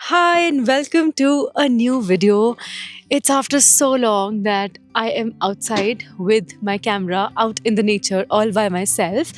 Hi and welcome to a new video. It's after so long that I am outside with my camera out in the nature all by myself.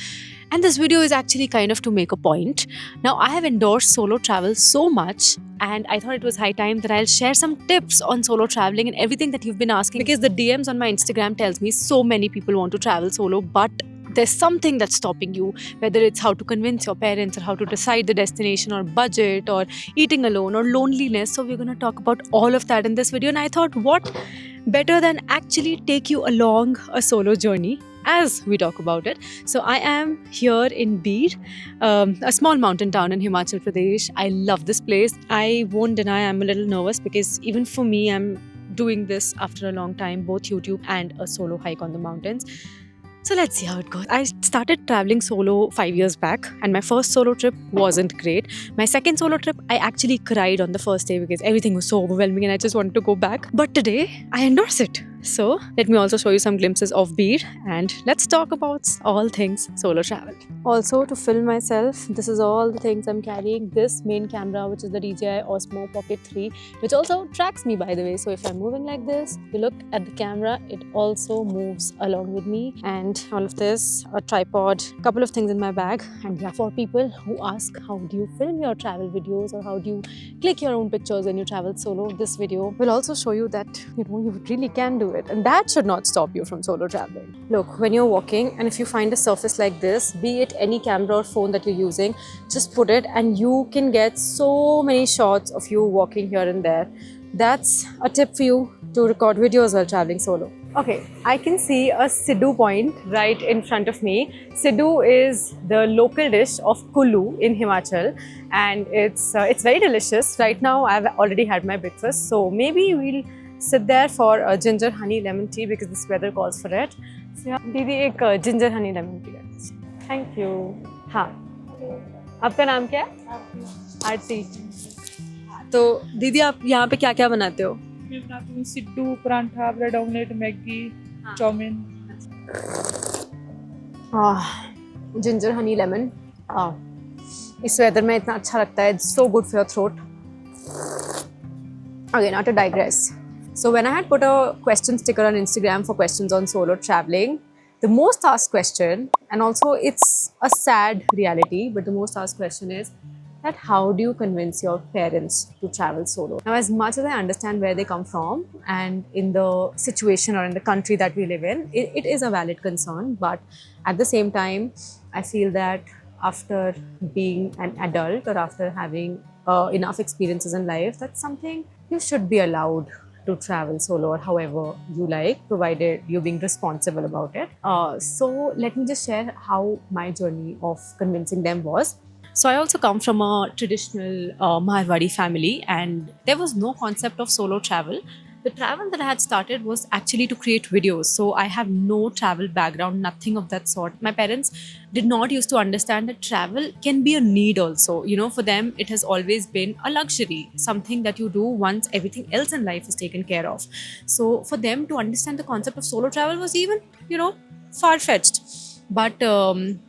And this video is actually kind of to make a point. Now, I have endorsed solo travel so much, and I thought it was high time that I'll share some tips on solo traveling and everything that you've been asking, because the DMs on my Instagram tells me so many people want to travel solo, but there's something that's stopping you, whether it's how to convince your parents or how to decide the destination or budget or eating alone or loneliness. So we're going to talk about all of that in this video, and I thought what better than actually take you along a solo journey as we talk about it. So I am here in Beer, a small mountain town in Himachal Pradesh. I love this place. I won't deny I'm a little nervous because even for me, I'm doing this after a long time, both YouTube and a solo hike on the mountains. So let's see how it goes. I started traveling solo 5 years back, and my first solo trip wasn't great. My second solo trip, I actually cried on the first day because everything was so overwhelming and I just wanted to go back. But today, I endorse it. So let me also show you some glimpses of Beer, and let's talk about all things solo travel. Also, to film myself, this is all the things I'm carrying. This main camera, which is the DJI Osmo Pocket 3, which also tracks me, by the way. So if I'm moving like this, you look at the camera, it also moves along with me. And all of this, a tripod, a couple of things in my bag. And yeah, for people who ask how do you film your travel videos or how do you click your own pictures when you travel solo, this video will also show you that you really can do it, and that should not stop you from solo traveling. Look, when you're walking, and if you find a surface like this, be it any camera or phone that you're using, just put it and you can get so many shots of you walking here and there. That's a tip for you to record videos while traveling solo. Okay, I can see a Sidhu point right in front of me. Sidhu is the local dish of Kullu in Himachal, and it's very delicious. Right now, I've already had my breakfast, so maybe we'll sit there for a ginger honey lemon tea because this weather calls for it. So yeah, दीदी एक ginger honey lemon tea. Thank you. हाँ, आपका नाम क्या है? आरती. तो दीदी आप यहाँ पे क्या क्या बनाते हो? मैं बनाती हूँ siddu, paratha, bread omelette, Maggi, chowmein. Ginger honey lemon इस वेदर में इतना अच्छा लगता है. It's so good for your throat. Okay, not to digress. So when I had put a question sticker on Instagram for questions on solo traveling, the most asked question, and also it's a sad reality, but the most asked question is that how do you convince your parents to travel solo? Now, as much as I understand where they come from and in the situation or in the country that we live in, it is a valid concern. But at the same time, I feel that after being an adult or after having enough experiences in life, that's something you should be allowed to travel solo or however you like, provided you're being responsible about it. So let me just share how my journey of convincing them was. So I also come from a traditional Marwari family, and there was no concept of solo travel. The travel that I had started was actually to create videos. So I have no travel background, nothing of that sort. My parents did not used to understand that travel can be a need also. For them, it has always been a luxury, something that you do once everything else in life is taken care of. So for them to understand the concept of solo travel was even, far-fetched. But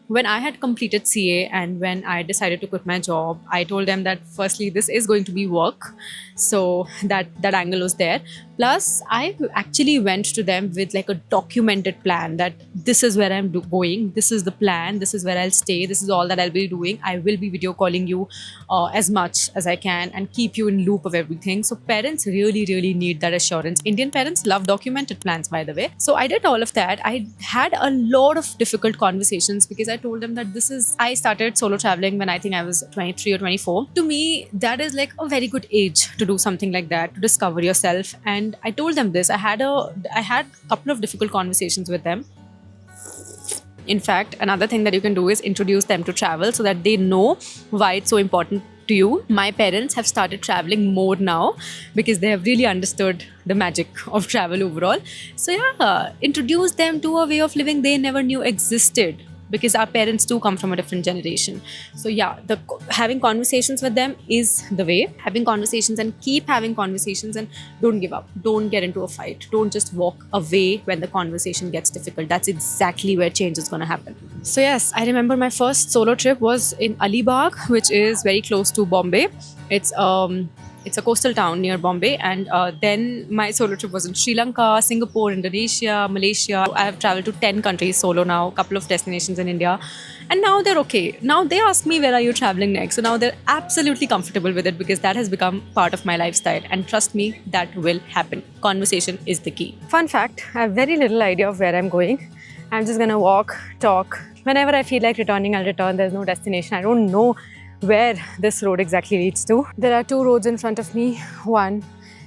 when I had completed CA and when I decided to quit my job, I told them that firstly, this is going to be work. So that angle was there. Plus, I actually went to them with like a documented plan that this is where I'm going, this is the plan, this is where I'll stay, this is all that I'll be doing. I will be video calling you as much as I can and keep you in loop of everything. So parents really, really need that assurance. Indian parents love documented plans, by the way. So I did all of that. I had a lot of difficult conversations because I told them that I started solo traveling when I think I was 23 or 24. To me, that is like a very good age to do something like that, to discover yourself. And I told them this. I had a couple of difficult conversations with them. In fact, another thing that you can do is introduce them to travel so that they know why it's so important to you. My parents have started traveling more now because they have really understood the magic of travel overall. So yeah, introduce them to a way of living they never knew existed, because our parents do come from a different generation. So yeah, having conversations with them is the way. Having conversations and keep having conversations, and don't give up. Don't get into a fight. Don't just walk away when the conversation gets difficult. That's exactly where change is going to happen. So yes, I remember my first solo trip was in Alibag, which is very close to Bombay. It's It's a coastal town near Bombay. And then my solo trip was in Sri Lanka, Singapore, Indonesia, Malaysia. I have traveled to 10 countries solo now, a couple of destinations in India. And now they're okay. Now they ask me, where are you traveling next? So now they're absolutely comfortable with it because that has become part of my lifestyle. And trust me, that will happen. Conversation is the key. Fun fact, I have very little idea of where I'm going. I'm just gonna walk, talk. Whenever I feel like returning, I'll return. There's no destination. I don't know where this road exactly leads to. There are two roads in front of me. One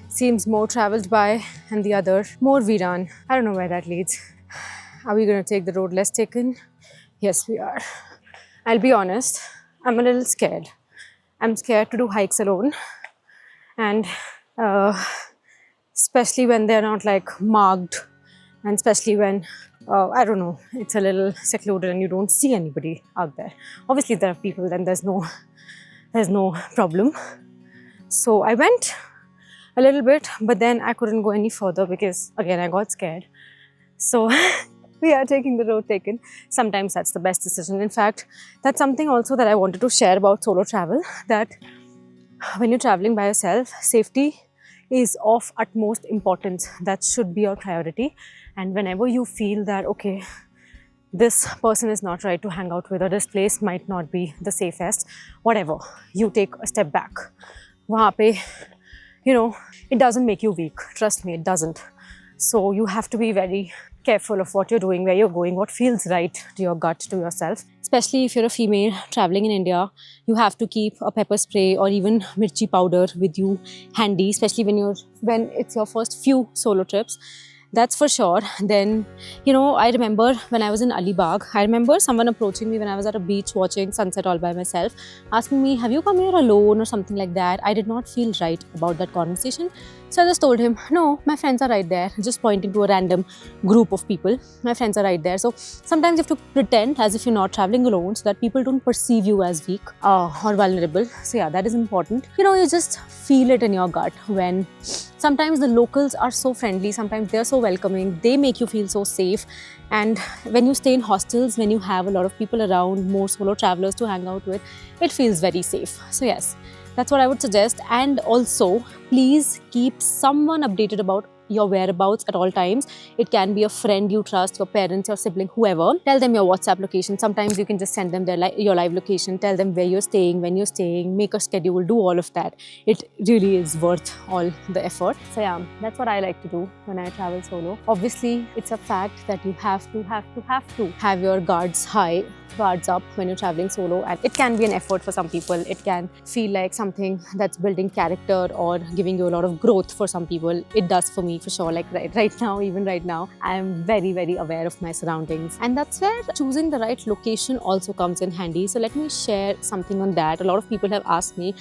seems more traveled by and the other more Viran. I don't know where that leads. Are we gonna take the road less taken? Yes, we are. I'll be honest, I'm a little scared. I'm scared to do hikes alone. And especially when they're not like marked, and especially when I don't know, it's a little secluded and you don't see anybody out there. Obviously there are people, then there's no problem. So I went a little bit, but then I couldn't go any further because again I got scared. So we are taking the road taken. Sometimes that's the best decision. In fact, that's something also that I wanted to share about solo travel, that when you're traveling by yourself, safety is of utmost importance. That should be your priority. And whenever you feel that, okay, this person is not right to hang out with, or this place might not be the safest, whatever, you take a step back. Wahan pe, it doesn't make you weak. Trust me, it doesn't. So you have to be very careful of what you're doing, where you're going, what feels right to your gut, to yourself. Especially if you're a female traveling in India, you have to keep a pepper spray or even mirchi powder with you handy, especially when it's your first few solo trips. That's for sure. Then, I remember when I was in Alibag, I remember someone approaching me when I was at a beach watching sunset all by myself, asking me, have you come here alone or something like that? I did not feel right about that conversation. So I just told him, no, my friends are right there, just pointing to a random group of people. My friends are right there. So sometimes you have to pretend as if you're not traveling alone so that people don't perceive you as weak or vulnerable. So yeah, that is important. You just feel it in your gut when sometimes the locals are so friendly, sometimes they're so welcoming, they make you feel so safe. And when you stay in hostels, when you have a lot of people around, more solo travelers to hang out with, it feels very safe. So yes, that's what I would suggest. And also, please keep someone updated about your whereabouts at all times. It can be a friend you trust, your parents, your sibling, whoever. Tell them your WhatsApp location. Sometimes you can just send them your live location, tell them where you're staying, when you're staying, make a schedule, do all of that. It really is worth all the effort. So yeah, that's what I like to do when I travel solo. Obviously, it's a fact that you have to have your guards up when you're traveling solo, and it can be an effort for some people. It can feel like something that's building character or giving you a lot of growth for some people. It does for me for sure. Like right now, even right now, I am very, very aware of my surroundings, and that's where choosing the right location also comes in handy. So let me share something on that. A lot of people have asked me,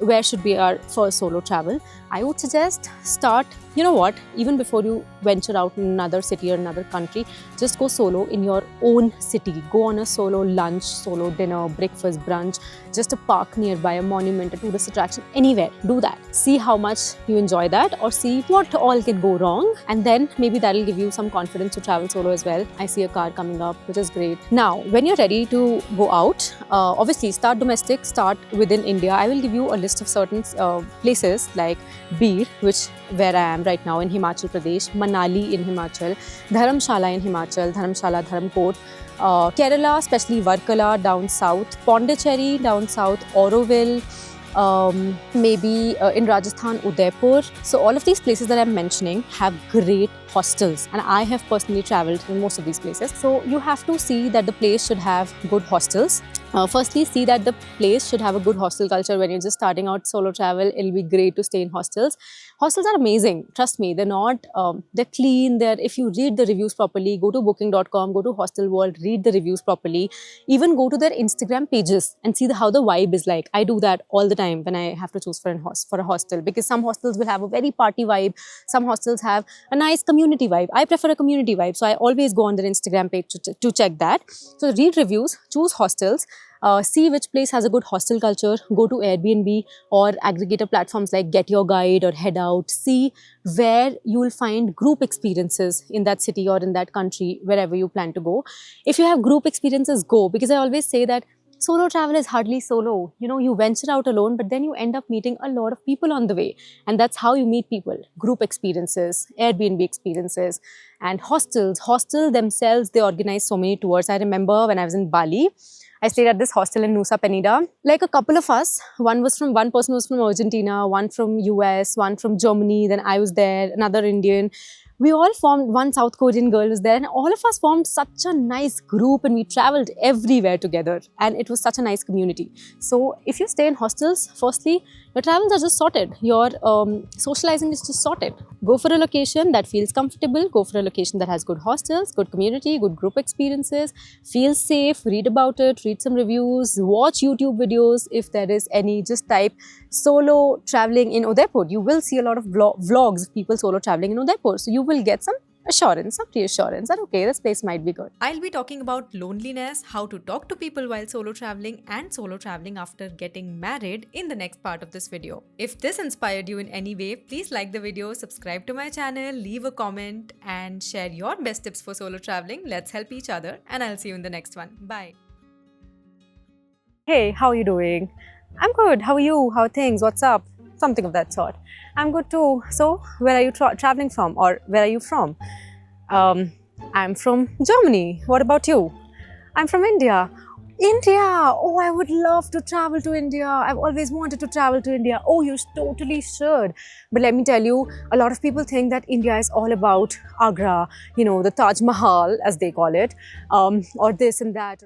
where should be our first solo travel? I would suggest start, even before you venture out in another city or another country, just go solo in your own city. Go on a solo lunch, solo dinner, breakfast, brunch, just a park nearby, a monument, a tourist attraction, anywhere. Do that. See how much you enjoy that, or see what all can go wrong, and then maybe that'll give you some confidence to travel solo as well. I see a car coming up, which is great. Now, when you're ready to go out, obviously start domestic, start within India. I will give you a list of certain places like Bir, where I am right now in Himachal Pradesh, Manali in Himachal, Dharamshala in Himachal, Dharamshala, Dharamkot, Kerala, especially Varkala down south, Pondicherry down south, Auroville, maybe in Rajasthan, Udaipur. So all of these places that I'm mentioning have great hostels, and I have personally traveled in most of these places. So you have to see that the place should have good hostels. Firstly, see that the place should have a good hostel culture. When you're just starting out solo travel, it'll be great to stay in hostels. Hostels are amazing. Trust me, they're clean. If you read the reviews properly, go to booking.com, go to Hostel World, read the reviews properly. Even go to their Instagram pages and see how the vibe is like. I do that all the time when I have to choose for a hostel, because some hostels will have a very party vibe. Some hostels have a nice community vibe. I prefer a community vibe, so I always go on their Instagram page to check that. So read reviews, choose hostels. See which place has a good hostel culture. Go to Airbnb or aggregator platforms like Get Your Guide or Head Out. See where you will find group experiences in that city or in that country, wherever you plan to go. If you have group experiences, go. Because I always say that Solo travel is hardly solo. You know, you venture out alone, but then you end up meeting a lot of people on the way. And that's how you meet people. Group experiences, Airbnb experiences, and hostels. Hostels themselves, they organize so many tours. I remember when I was in Bali, I stayed at this hostel in Nusa Penida. Like a couple of us, one person was from Argentina, one from US, one from Germany, then I was there, another Indian. We all formed, one South Korean girl was there, and all of us formed such a nice group, and we traveled everywhere together, and it was such a nice community. So if you stay in hostels, firstly, your travels are just sorted, your socializing is just sorted. Go for a location that feels comfortable, go for a location that has good hostels, good community, good group experiences, feel safe, read about it, read some reviews, watch YouTube videos if there is any. Just type solo traveling in Udaipur. You will see a lot of vlogs of people solo traveling in Udaipur. So you will get some assurance, some reassurance that okay, this place might be good. I'll be talking about loneliness, how to talk to people while solo traveling, and solo traveling after getting married in the next part of this video. If this inspired you in any way, please like the video, subscribe to my channel, leave a comment, and share your best tips for solo traveling. Let's help each other, and I'll see you in the next one. Bye. Hey, how are you doing? I'm good. How are you? How are things? What's up? Something of that sort. I'm good too. So, where are you traveling from, or where are you from? I'm from Germany. What about you? I'm from India. India! Oh, I would love to travel to India. I've always wanted to travel to India. Oh, you totally should. But let me tell you, a lot of people think that India is all about Agra, you know, the Taj Mahal, as they call it, or this and that.